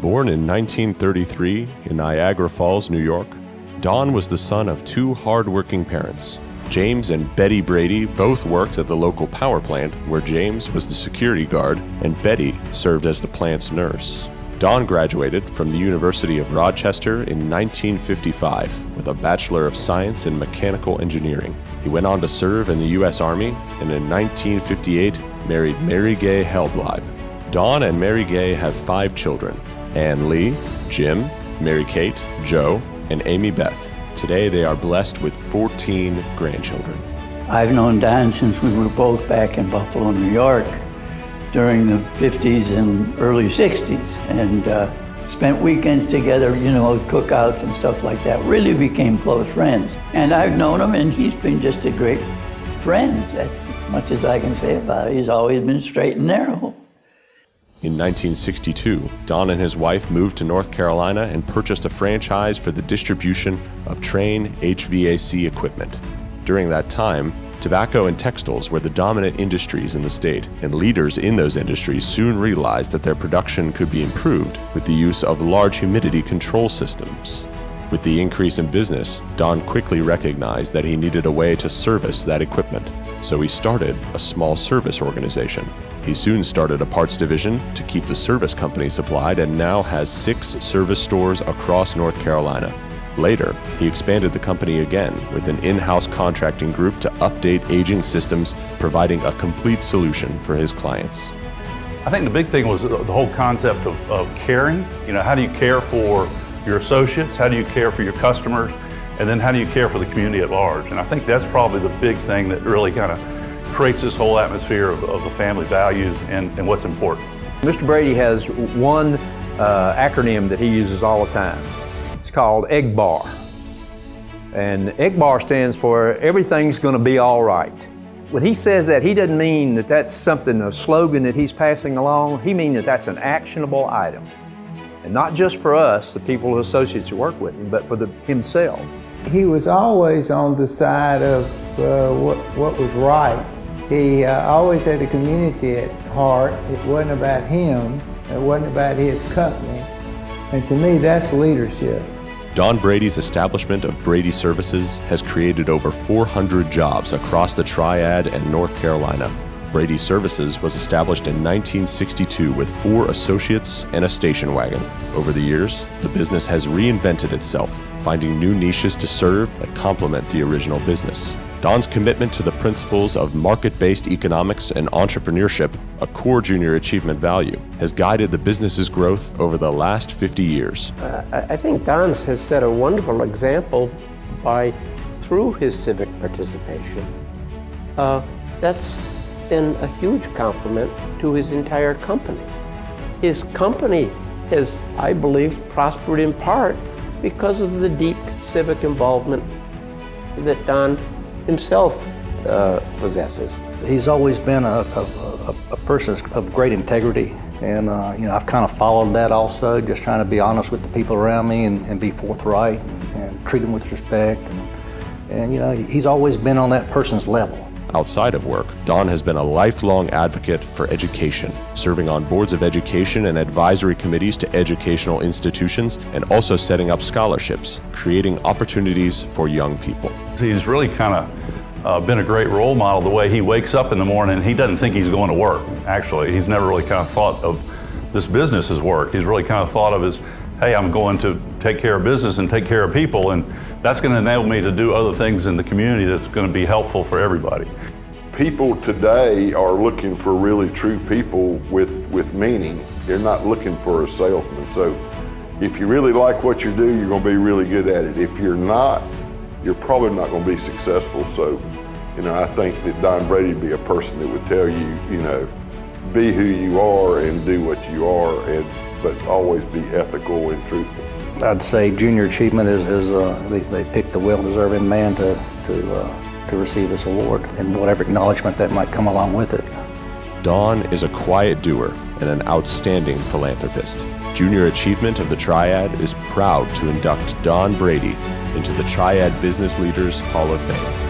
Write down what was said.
Born in 1933 in Niagara Falls, New York, Don was the son of two hard-working parents. James and Betty Brady both worked at the local power plant, where James was the security guard and Betty served as the plant's nurse. Don graduated from the University of Rochester in 1955 with a Bachelor of Science in Mechanical Engineering. He went on to serve in the U.S. Army and in 1958 married Mary Gay Helbleib. Don and Mary Gay have 5 children: Ann Lee, Jim, Mary Kate, Joe, and Amy Beth. Today they are blessed with 14 grandchildren. I've known Don since we were both back in Buffalo, New York during the 50s and early 60s, and spent weekends together, cookouts and stuff like that. Really became close friends. And I've known him, and he's been just a great friend. That's as much as I can say about it. He's always been straight and narrow. In 1962, Don and his wife moved to North Carolina and purchased a franchise for the distribution of Trane HVAC equipment. During that time, tobacco and textiles were the dominant industries in the state, and leaders in those industries soon realized that their production could be improved with the use of large humidity control systems. With the increase in business, Don quickly recognized that he needed a way to service that equipment, so he started a small service organization. He soon started a parts division to keep the service company supplied and now has 6 service stores across North Carolina. Later, he expanded the company again with an in-house contracting group to update aging systems, providing a complete solution for his clients. I think the big thing was the whole concept of caring. How do you care for your associates? How do you care for your customers? And then how do you care for the community at large? And I think that's probably the big thing that really kind of creates this whole atmosphere of the family values and what's important. Mr. Brady has one acronym that he uses all the time. It's called EGBAR. And EGBAR stands for everything's going to be all right. When he says that, he doesn't mean that that's something, a slogan that he's passing along. He means that that's an actionable item. And not just for us, the people who associates who work with him, but for himself. He was always on the side of what was right. He always had the community at heart. It wasn't about him. It wasn't about his company. And to me, that's leadership. Don Brady's establishment of Brady Services has created over 400 jobs across the Triad and North Carolina. Brady Services was established in 1962 with 4 associates and a station wagon. Over the years, the business has reinvented itself, finding new niches to serve that complement the original business. Don's commitment to the principles of market-based economics and entrepreneurship, a core junior achievement value, has guided the business's growth over the last 50 years. I think Don has set a wonderful example through his civic participation. That's been a huge compliment to his entire company. His company has, I believe, prospered in part because of the deep civic involvement that Don himself possesses. He's always been a person of great integrity, and I've kind of followed that also, just trying to be honest with the people around me and be forthright and treat them with respect. And he's always been on that person's level. Outside of work, Don has been a lifelong advocate for education, serving on boards of education and advisory committees to educational institutions, and also setting up scholarships, creating opportunities for young people. He's really kind of been a great role model. The way he wakes up in the morning, he doesn't think he's going to work, actually. He's never really kind of thought of this business as work. He's really kind of thought of as, hey, I'm going to take care of business and take care of people, and that's going to enable me to do other things in the community that's going to be helpful for everybody. People today are looking for really true people with meaning. They're not looking for a salesman. So if you really like what you do, you're going to be really good at it. If you're not, you're probably not going to be successful. So, I think that Don Brady would be a person that would tell you, be who you are and do what you are, but always be ethical and truthful. I'd say junior achievement is they picked a well-deserving man to receive this award, and whatever acknowledgement that might come along with it. Don is a quiet doer and an outstanding philanthropist. Junior Achievement of the Triad is proud to induct Don Brady into the Triad Business Leaders Hall of Fame.